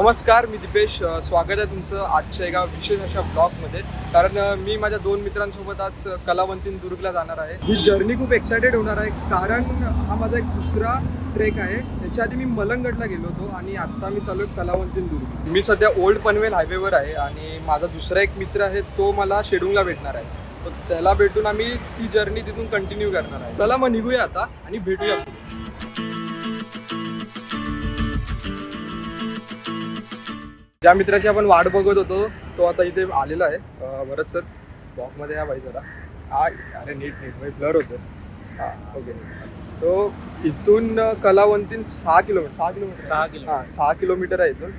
नमस्कार, मी दीपेश. स्वागत आहे तुमचं आजच्या एका विशेष अशा ब्लॉगमध्ये. कारण मी माझ्या 2 मित्रांसोबत आज कलावंतीन दुर्गला जाणार आहे. ही जर्नी खूप एक्सायटेड होणार आहे, कारण हा माझा एक दुसरा ट्रेक आहे. त्याच्या आधी मी मलंगगडला गेलो होतो आणि आता मी चालू आहे कलावंतीन दुर्ग. मी सध्या ओल्ड पनवेल हायवेवर आहे आणि माझा दुसरा एक मित्र आहे, तो मला शेडूंगला भेटणार आहे. तर त्याला भेटून आम्ही ती जर्नी तिथून कंटिन्यू करणार आहे. चला मग निघूया आता आणि भेटूया. ज्या मित्राची आपण वाट बघत होतो तो आता इथे आलेला आहे. भरत सर, बॉक्समध्ये या बाई जरा. अरे नीट ब्लर होतं. ओके. तो इथून कलावंतीन 6 किलोमीटर आहे इथून.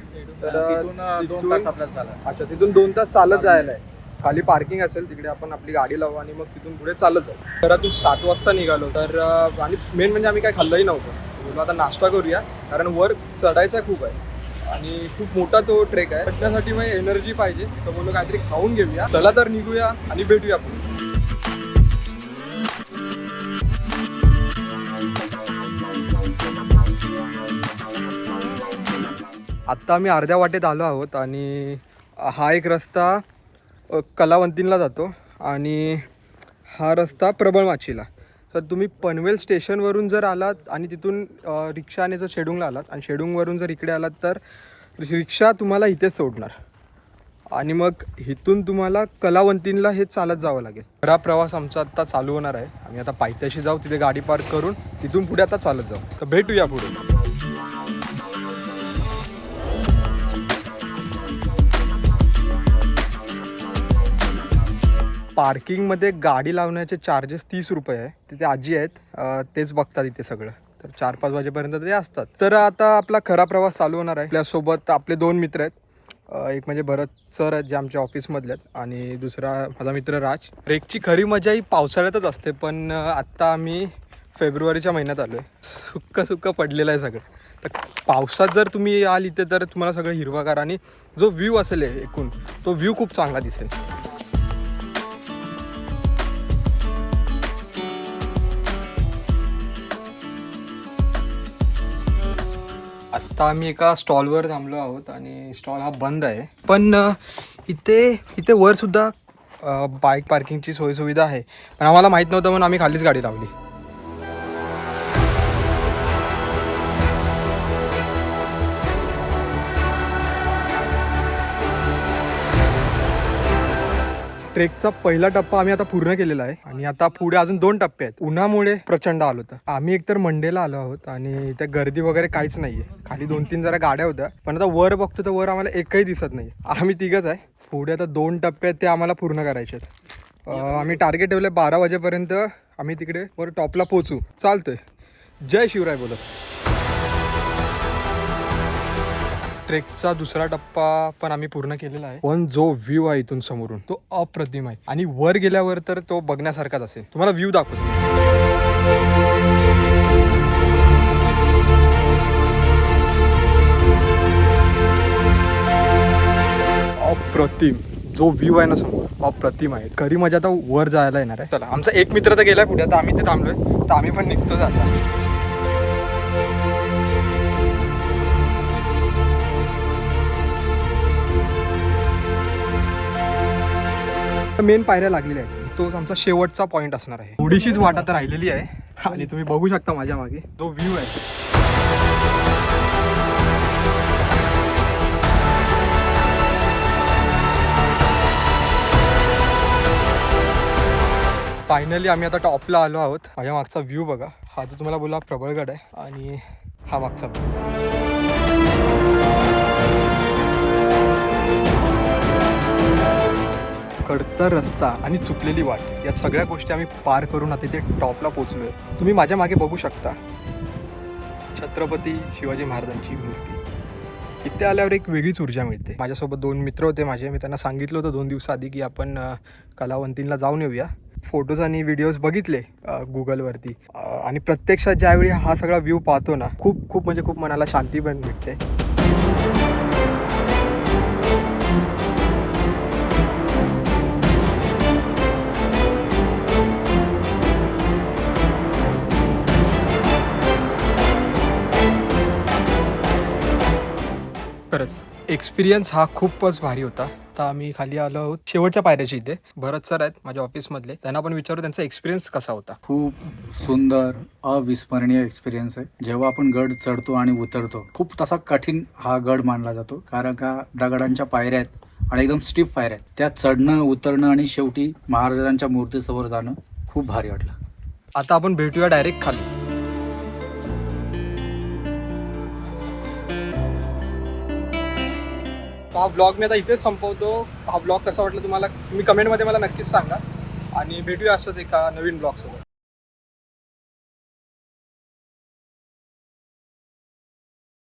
तर तिथून 2 तास आपल्याला चालत. अच्छा, तिथून 2 तास चालत जायला आहे. खाली पार्किंग असेल तिकडे, आपण आपली गाडी लावू आणि मग तिथून पुढे चालत जाऊ. घरातून 7 वाजता निघालो. तर आणि मेन म्हणजे आम्ही काय खाल्लंही नव्हतं. बोललो आता नाश्ता करूया, कारण वर चढायचा खूप आहे आणि खूप मोठा तो ट्रेक आहे. चढण्यासाठी मग एनर्जी पाहिजे, तर बोललो काहीतरी खाऊन घेऊया. चला तर निघूया आणि भेटूया पुढे. आत्ता आम्ही अर्ध्या वाटेत आलो आहोत आणि हा एक रस्ता कलावंतीनला जातो आणि हा रस्ता प्रबळमाचीला. तर तुम्ही पनवेल स्टेशनवरून जर आलात आणि तिथून रिक्षाने जर शेडूंगला आलात आणि शेडूंगवरून जर इकडे आलात तर रिक्षा तुम्हाला इथेच सोडणार आणि मग इथून तुम्हाला कलावंतीनला हे चालत जावं लागेल. खरा प्रवास आमचा आत्ता चालू होणार आहे. आम्ही आता पायथ्याशी जाऊ, तिथे गाडी पार्क करून तिथून पुढे आता चालत जाऊ. तर भेटूया पुढे. पार्किंगमध्ये गाडी लावण्याचे चार्जेस 30 रुपये आहे. तिथे आजी आहेत, तेच बघतात इथे सगळं. तर 4-5 वाजेपर्यंत ते असतात. तर आता आपला खरा प्रवास चालू होणार आहे. आपल्यासोबत आपले 2 मित्र आहेत. एक म्हणजे भरत सर आहेत, जे आमच्या ऑफिसमधले आहेत, आणि दुसरा माझा मित्र राज. ट्रेकची खरी मजा ही पावसाळ्यातच असते, पण आत्ता आम्ही फेब्रुवारीच्या महिन्यात आलो आहे. सुक्क पडलेलं आहे सगळं. तर पावसात जर तुम्ही याल इथे तर तुम्हाला सगळं हिरवागार आणि जो व्ह्यू असेल एकूण, तो व्ह्यू खूप चांगला दिसेल. आत्ता आम्ही एका स्टॉलवर थांबलो आहोत आणि स्टॉल हा बंद आहे. पण इथे वरसुद्धा बाईक पार्किंगची सोयीसुविधा आहे, पण आम्हाला माहीत नव्हतं म्हणून आम्ही खालीच गाडी लावली. ट्रेकचा पहिला टप्पा आम्ही आता पूर्ण केलेला आहे आणि आता पुढे अजून 2 टप्पे आहेत. उन्हामुळे प्रचंड आलो होतं. आम्ही एकतर मंडेला आलो आहोत आणि त्या गर्दी वगैरे काहीच नाहीये. खाली 2-3 जरा गाड्या होत्या, पण आता वर बघतो तर वर आम्हाला एकही दिसत नाही. आम्ही तिघच आहे. पुढे आता 2 टप्पे आहेत, ते आम्हाला पूर्ण करायचे आहेत. आम्ही टार्गेट ठेवलं 12 वाजेपर्यंत आम्ही तिकडे वर टॉपला पोहोचू. चालतोय. जय शिवराय बोलत. ट्रेकचा दुसरा टप्पा पण आम्ही पूर्ण केलेला आहे. पण जो व्ह्यू आहे इथून समोरून तो अप्रतिम आहे आणि वर गेल्यावर तर तो बघण्यासारखाच असेल. तुम्हाला व्ह्यू दाखवतो. अप्रतिम जो व्ह्यू आहे ना समोर, अप्रतिम आहे. खरी मजा आता वर जायला येणार आहे. चला, आमचा एक मित्र तर गेलाय पुढे, आता आम्ही ते थांबलोय, तर आम्ही पण निघतो आता. मेन पायऱ्या लागलेल्या आहेत. तोच आमचा शेवटचा पॉईंट असणार आहे. थोडीशीच वाट आता राहिलेली आहे आणि तुम्ही बघू शकता माझ्या मागे जो व्ह्यू आहे. फायनली आम्ही आता टॉपला आलो आहोत. माझ्या मागचा व्ह्यू बघा. हा जो तुम्हाला बोला प्रबळगड आहे आणि हा मागचा खडतर रस्ता आणि चुकलेली वाट, या सगळ्या गोष्टी आम्ही पार करून आता इथे टॉपला पोहोचलोय. तुम्ही माझ्या मागे बघू शकता छत्रपती शिवाजी महाराजांची मूर्ती. इथे आल्यावर एक वेगळीच ऊर्जा मिळते. माझ्यासोबत 2 मित्र होते माझे. मी त्यांना सांगितलं होतं 2 दिवसाआधी की आपण कलावंतीनला जाऊन येऊया. फोटोज आणि व्हिडिओज बघितले गुगलवरती आणि प्रत्यक्षात ज्यावेळी हा सगळा व्ह्यू पाहतो ना, खूप म्हणजे खूप मनाला शांती पण भेटते. खरंच एक्सपिरियन्स हा खूपच भारी होता. आता आम्ही खाली आलो आहोत शेवटच्या पायऱ्याची इथे. भरत सर आहेत माझ्या ऑफिसमधले, त्यांना पण विचारू त्यांचा एक्सपिरियन्स कसा होता. खूप सुंदर अविस्मरणीय एक्सपिरियन्स आहे. जेव्हा आपण गड चढतो आणि उतरतो, खूप तसा कठीण हा गड मानला जातो, कारण का दगडांच्या पायऱ्या आहेत आणि एकदम स्टिफ पायऱ्या आहेत. त्या चढणं उतरणं आणि शेवटी महाराजांच्या मूर्तीसमोर जाणं खूप भारी वाटलं. आता आपण भेटूया डायरेक्ट खाली. हा ब्लॉग मी आता इथेच संपवतो. हा ब्लॉग कसा वाटला तुम्हाला तुम्ही कमेंटमध्ये मला नक्कीच सांगा आणि भेटूया असंच एका नवीन ब्लॉगसोबत.